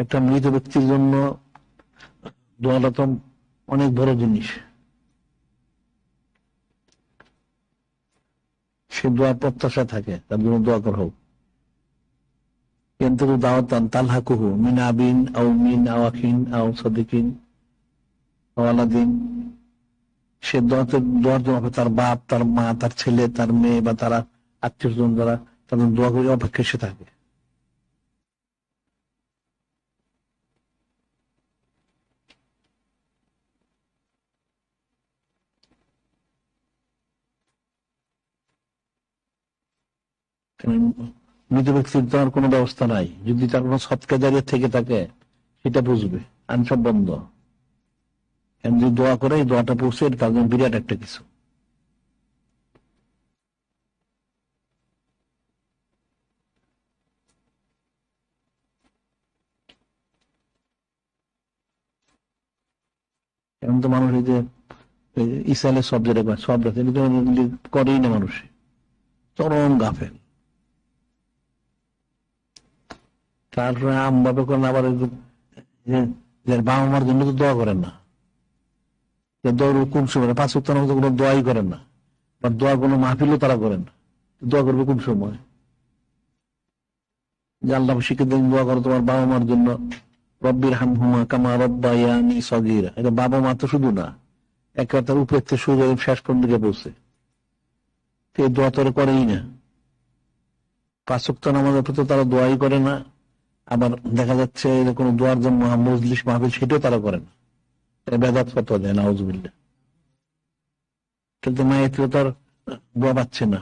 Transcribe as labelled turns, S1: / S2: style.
S1: একটা মৃত ব্যক্তির জন্য দোয়াটা তো অনেক বড় জিনিস। সে দোয়ার প্রত্যাশা থাকে, তার জন্য দোয়া করা হোক। কিন্তু দাওয়াতান তালহাকুহু মিন আবিন আও মিন আওয়াকিন আও সাদিকিন ওয়ালাদিন, সে দোয়ার জন্য তার বাপ, তার মা, তার ছেলে, তার মেয়ে বা তারা আত্মীয় স্বজন যারা, তাদের দোয়া করে অপেক্ষায় সে থাকে। মৃত ব্যক্তির দেওয়ার কোনো ব্যবস্থা নাই। যদি তার কোনো সৎকা জারিয়া থেকে থাকে সেটা বুঝবে, আইন সব বন্ধ। যদি দোয়া করে, এই দোয়াটা পড়ছে, এটা তার জন্য বিরাট একটা কিছু। এখন তো মানুষ এই যে ইসরায়েলের সব যেটা সব করেই না মানুষ, চরম গাফেল। তারপরে আমভাবে করেন, আবার বাবা মার জন্য তো দোয়া করেন না। কোন সময় 5 ওয়াক্ত নামাজে কোনো দোয়াই করেন না, বা দোয়া কোনো মাহফিলও তারা করেন না। দোয়া করবে কোন সময়? যে আল্লাহ শিখে দেন, দোয়া করো তোমার বাবা মার জন্য, রব্বির হামহুমা কামা রব্বায়ানি সগীরা। এটা বাবা মা তো শুধু না, একেবারে তার উপর থেকে শুরু করে শেষ পর্যন্ত বলছে, এই দোয়া তোরা করেই না। 5 ওয়াক্ত নামাজের প্রতি তারা দোয়াই করে না। আবার দেখা যাচ্ছে কোন দোয়ার জন্য মজলিস মাহফিল, সেটাও তারা করে না। বেদাত ফতোয়া দেয়, নাউজুবিল্লাহ। কিন্তু মায়ের তার দোয়া পাচ্ছে না।